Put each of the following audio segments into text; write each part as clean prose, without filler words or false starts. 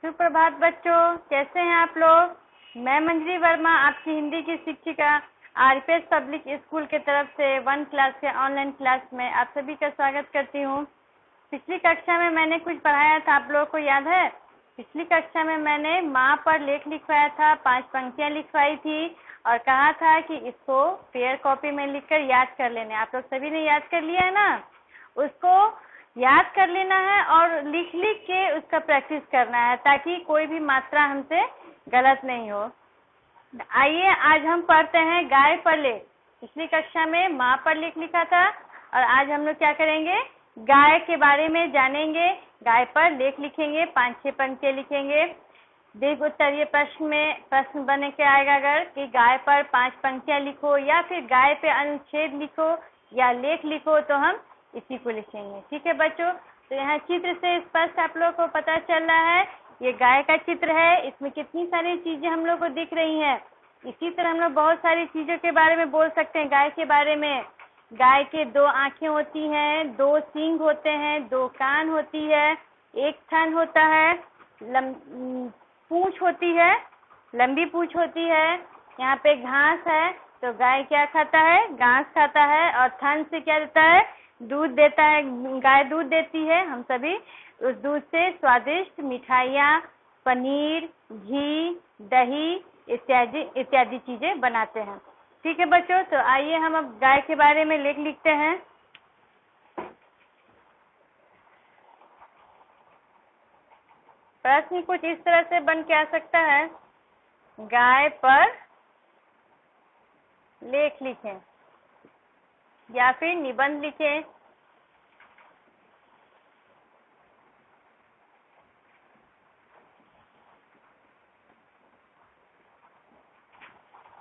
सुप्रभात बच्चों, कैसे हैं आप लोग। मैं मंजरी वर्मा, आपकी हिंदी की शिक्षिका, आरपीएस पब्लिक स्कूल की तरफ से 1 क्लास के ऑनलाइन क्लास में आप सभी का स्वागत करती हूँ। पिछली कक्षा में मैंने कुछ पढ़ाया था, आप लोगों को याद है। पिछली कक्षा में मैंने माँ पर लेख लिखवाया था, 5 पंक्तियाँ लिखवाई थी और कहा था कि इसको पेयर कॉपी में लिखकर याद कर लेने। आप लोग सभी ने याद कर लिया है ना। उसको याद कर लेना है और लिख लिख के उसका प्रैक्टिस करना है ताकि कोई भी मात्रा हमसे गलत नहीं हो। आइए आज हम पढ़ते हैं गाय पर लेख। पिछली कक्षा में माँ पर लेख लिखा था और आज हम लोग क्या करेंगे, गाय के बारे में जानेंगे। गाय पर लेख लिखेंगे, 5-6 पंक्तियाँ लिखेंगे। दीर्घ उत्तरीय प्रश्न में प्रश्न बन के आएगा अगर कि गाय पर 5 पंक्तियाँ लिखो या फिर गाय पे अनुच्छेद लिखो या लेख लिखो, तो हम इसी को लिखेंगे। ठीक है बच्चों। तो यहाँ चित्र से स्पष्ट आप लोगों को पता चल रहा है, ये गाय का चित्र है। इसमें कितनी सारी चीजें हम लोग को दिख रही हैं। इसी तरह हम लोग बहुत सारी चीजों के बारे में बोल सकते हैं। गाय के बारे में, गाय के 2 आंखें होती हैं, 2 सींग होते हैं, 2 कान होती है, 1 थन होता है, पूंछ होती है, लंबी पूंछ होती है। यहाँ पे घास है, तो गाय क्या खाता है, घास खाता है। और थन से क्या देता है, दूध देता है। गाय दूध देती है, हम सभी उस दूध से स्वादिष्ट मिठाइयाँ, पनीर, घी, दही इत्यादि इत्यादि चीजें बनाते हैं। ठीक है बच्चों। तो आइए हम अब गाय के बारे में लेख लिखते हैं। प्रश्न कुछ इस तरह से बन के आ सकता है, गाय पर लेख लिखें या फिर निबंध लिखें।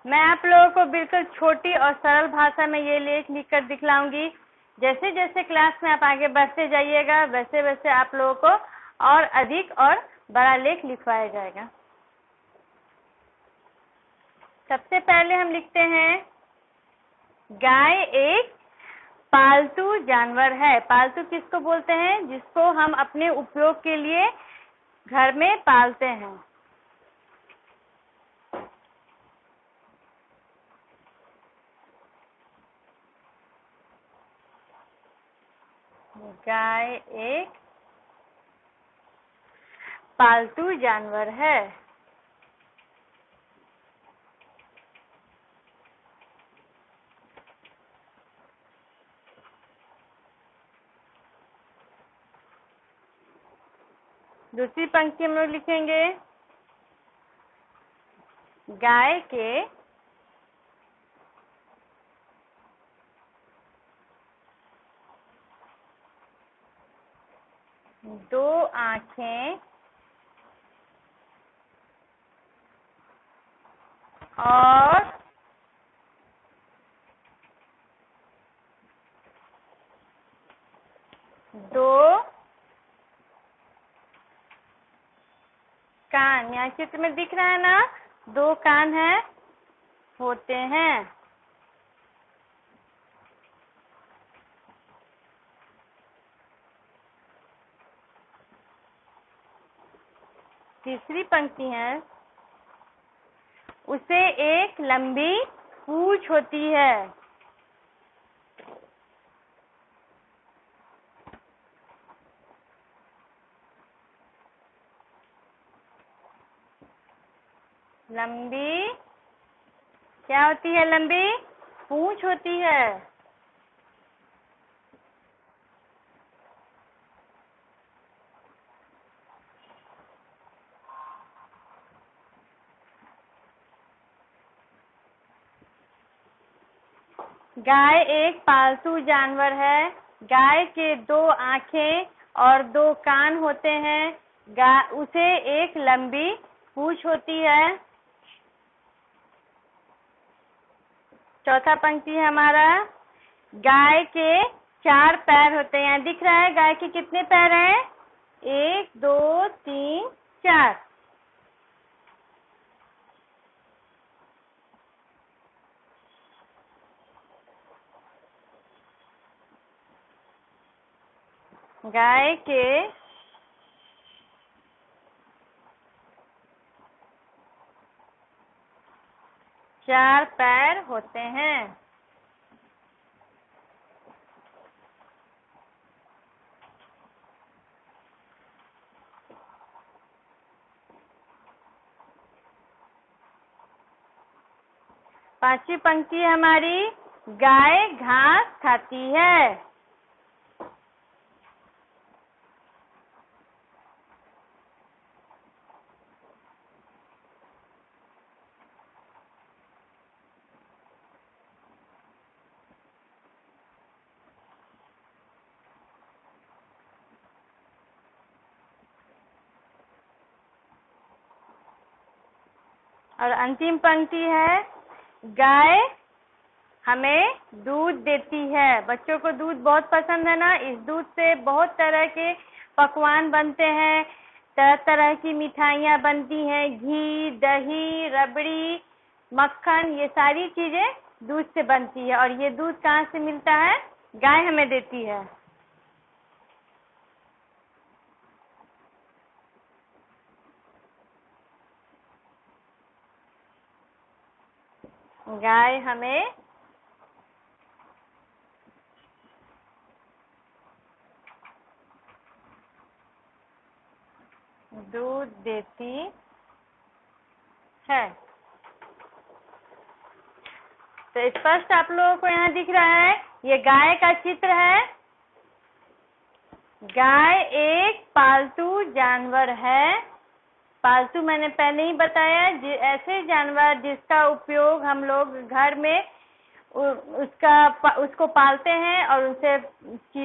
मैं आप लोगों को बिल्कुल छोटी और सरल भाषा में ये लेख लिखकर दिखलाऊंगी। जैसे जैसे क्लास में आप आगे बढ़ते जाइएगा वैसे वैसे आप लोगों को और अधिक और बड़ा लेख लिखवाया जाएगा। सबसे पहले हम लिखते हैं, गाय एक पालतू जानवर है। पालतू किसको बोलते हैं, जिसको हम अपने उपयोग के लिए घर में पालते हैं। गाय एक पालतू जानवर है। दूसरी पंक्ति हम लोग लिखेंगे, गाय के 2 आंखें और 2 कान। यहाँ चित्र में दिख रहा है ना, 2 कान है होते हैं। तीसरी पंक्ति है, उसे एक लंबी पूंछ होती है। लंबी क्या होती है, लंबी पूंछ होती है। गाय एक पालतू जानवर है। गाय के 2 आंखें और 2 कान होते हैं। उसे एक लंबी पूंछ होती है। चौथा पंक्ति है हमारा, गाय के 4 पैर होते हैं। यहाँ दिख रहा है गाय के कितने पैर हैं, 1 2 3 4। गाय के 4 पैर होते हैं। पांचवी पंक्ति हमारी, गाय घास खाती है। और अंतिम पंक्ति है, गाय हमें दूध देती है। बच्चों को दूध बहुत पसंद है ना, इस दूध से बहुत तरह के पकवान बनते हैं, तरह तरह की मिठाइयाँ बनती हैं, घी, दही, रबड़ी, मक्खन, ये सारी चीजें दूध से बनती है। और ये दूध कहाँ से मिलता है? गाय हमें देती है। गाय हमें दूध देती है। तो स्पष्ट आप लोगों को यहाँ दिख रहा है, ये गाय का चित्र है। गाय एक पालतू जानवर है। पालतू मैंने पहले ही बताया, ऐसे जानवर जिसका उपयोग हम लोग घर में उसको पालते हैं और उनसे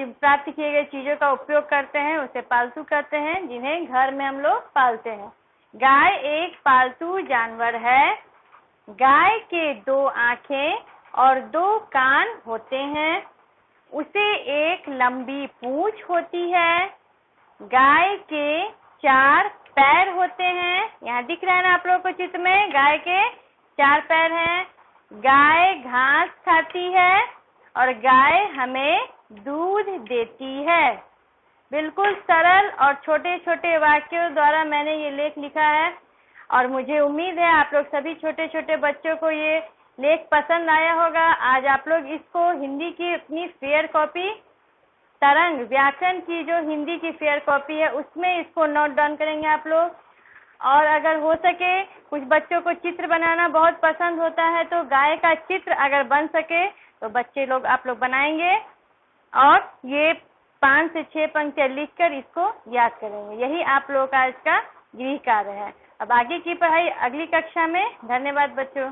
प्राप्त किए गए चीजों का उपयोग करते हैं, उसे पालतू कहते हैं, जिन्हें घर में हम लोग पालते हैं। गाय एक पालतू जानवर है। गाय के 2 आंखें और 2 कान होते हैं। उसे एक लंबी पूंछ होती है। गाय के 4 पैर होते हैं। यहाँ दिख रहा है ना आप लोगों को चित्र में, गाय के 4 पैर हैं। गाय घास खाती है और गाय हमें दूध देती है। बिल्कुल सरल और छोटे छोटे वाक्यों द्वारा मैंने ये लेख लिखा है और मुझे उम्मीद है आप लोग सभी छोटे छोटे बच्चों को ये लेख पसंद आया होगा। आज आप लोग इसको हिंदी की अपनी फेयर कॉपी, तरंग व्याकरण की जो हिंदी की फेयर कॉपी है, उसमें इसको नोट डाउन करेंगे आप लोग। और अगर हो सके, कुछ बच्चों को चित्र बनाना बहुत पसंद होता है, तो गाय का चित्र अगर बन सके तो बच्चे लोग आप लोग बनाएंगे और ये 5 से 6 पंक्तियां लिखकर इसको याद करेंगे। यही आप लोगों का इसका गृह कार्य है। अब आगे की पढ़ाई अगली कक्षा में। धन्यवाद बच्चों।